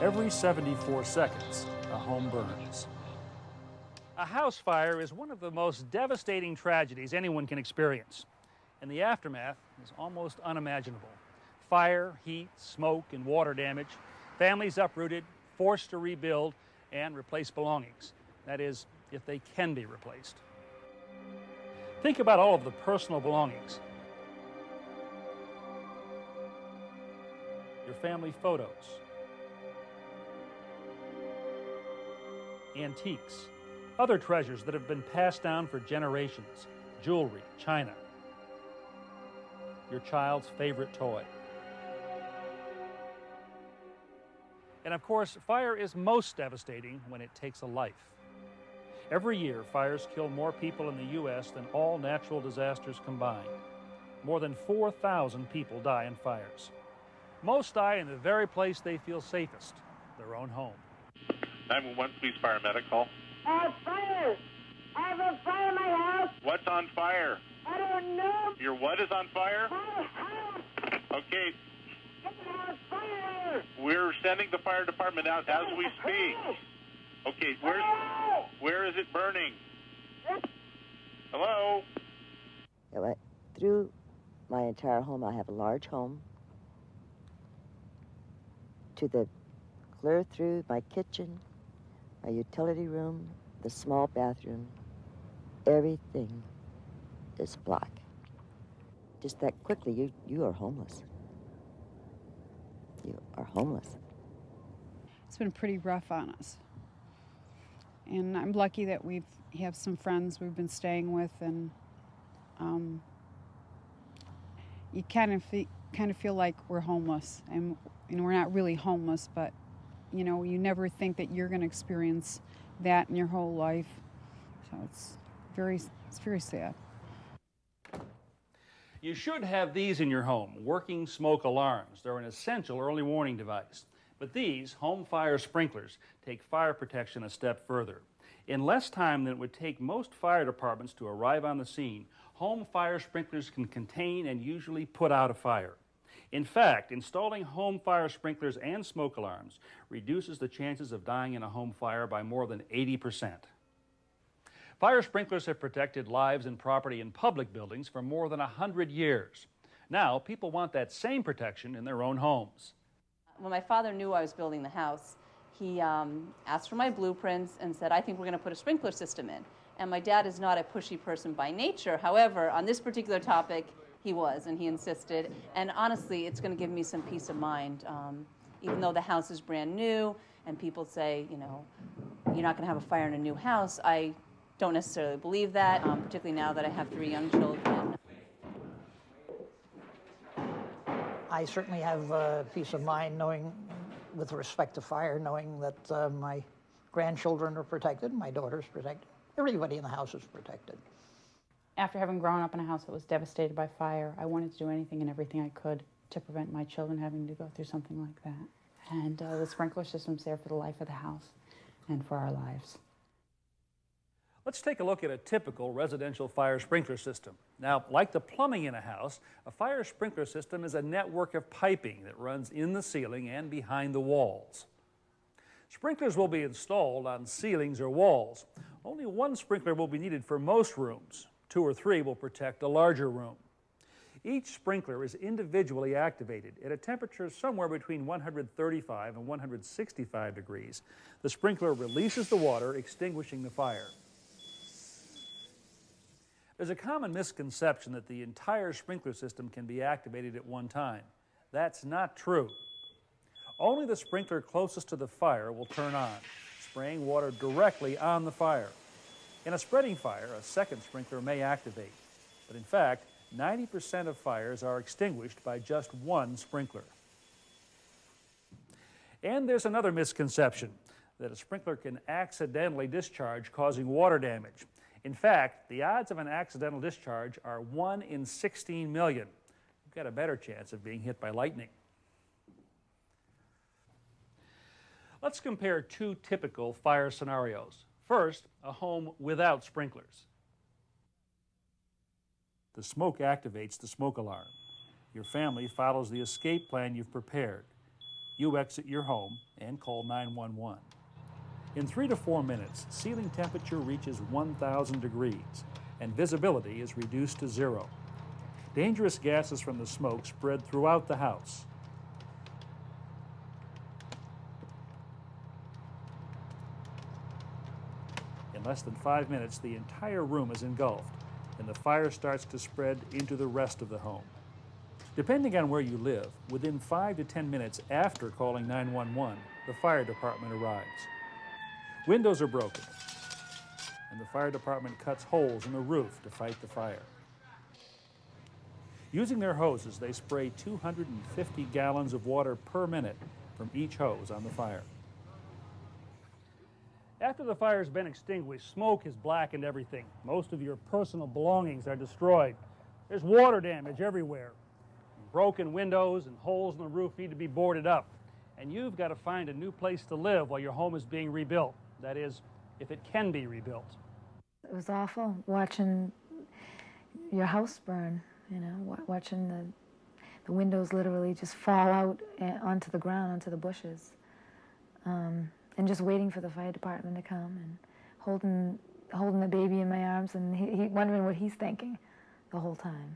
Every 74 seconds, a home burns. A house fire is one of the most devastating tragedies anyone can experience. And the aftermath is almost unimaginable. Fire, heat, smoke, and water damage, families uprooted, forced to rebuild and replace belongings. That is, if they can be replaced. Think about all of the personal belongings. Your family photos, antiques, other treasures that have been passed down for generations, jewelry, china, your child's favorite toy. And of course, fire is most devastating when it takes a life. Every year, fires kill more people in the U.S. than all natural disasters combined. More than 4,000 people die in fires. Most die in the very place they feel safest, their own home. 911, police, fire, medic, call. Fire! I have a fire in my house. What's on fire? I don't know. Your what is on fire? Fire! Okay, Get out, fire! we're sending the fire department out as we speak. Okay, where is it burning? Hello? Through my entire home, I have a large home. Clear through my kitchen, my utility room, the small bathroom, everything is black. Just that quickly, you are homeless. You are homeless. It's been pretty rough on us. And I'm lucky that we have some friends we've been staying with, and you kind of feel like we're homeless, and we're not really homeless, but you never think that you're going to experience that in your whole life. So it's very sad. You should have these in your home, working smoke alarms. They're an essential early warning device. But these home fire sprinklers take fire protection a step further. In less time than it would take most fire departments to arrive on the scene, home fire sprinklers can contain and usually put out a fire. In fact, installing home fire sprinklers and smoke alarms reduces the chances of dying in a home fire by more than 80%. Fire sprinklers have protected lives and property in public buildings for more than 100 years. Now, people want that same protection in their own homes. When my father knew I was building the house, he asked for my blueprints and said, I think we're going to put a sprinkler system in. And my dad is not a pushy person by nature. However, on this particular topic, he was, and he insisted. And honestly, it's going to give me some peace of mind. Even though the house is brand new, and people say, you're not going to have a fire in a new house, I don't necessarily believe that, particularly now that I have 3 young children. I certainly have peace of mind knowing, with respect to fire, knowing that my grandchildren are protected, my daughter's protected, everybody in the house is protected. After having grown up in a house that was devastated by fire, I wanted to do anything and everything I could to prevent my children having to go through something like that. And the sprinkler system's there for the life of the house and for our lives. Let's take a look at a typical residential fire sprinkler system. Now, like the plumbing in a house, a fire sprinkler system is a network of piping that runs in the ceiling and behind the walls. Sprinklers will be installed on ceilings or walls. Only one sprinkler will be needed for most rooms. 2 or 3 will protect a larger room. Each sprinkler is individually activated at a temperature somewhere between 135 and 165 degrees. The sprinkler releases the water, extinguishing the fire. There's a common misconception that the entire sprinkler system can be activated at one time. That's not true. Only the sprinkler closest to the fire will turn on, spraying water directly on the fire. In a spreading fire, a second sprinkler may activate. But in fact, 90% of fires are extinguished by just one sprinkler. And there's another misconception, that a sprinkler can accidentally discharge, causing water damage. In fact, the odds of an accidental discharge are 1 in 16 million. You've got a better chance of being hit by lightning. Let's compare 2 typical fire scenarios. First, a home without sprinklers. The smoke activates the smoke alarm. Your family follows the escape plan you've prepared. You exit your home and call 911. In 3 to 4 minutes, ceiling temperature reaches 1,000 degrees and visibility is reduced to 0. Dangerous gases from the smoke spread throughout the house. In less than 5 minutes, the entire room is engulfed, and the fire starts to spread into the rest of the home. Depending on where you live, within 5 to 10 minutes after calling 911, the fire department arrives. Windows are broken, and the fire department cuts holes in the roof to fight the fire. Using their hoses, they spray 250 gallons of water per minute from each hose on the fire. After the fire has been extinguished, smoke has blackened everything. Most of your personal belongings are destroyed. There's water damage everywhere. Broken windows and holes in the roof need to be boarded up. And you've got to find a new place to live while your home is being rebuilt. That is, if it can be rebuilt. It was awful watching your house burn, you know, watching the windows literally just fall out onto the ground, onto the bushes. And just waiting for the fire department to come and holding the baby in my arms and he wondering what he's thinking the whole time.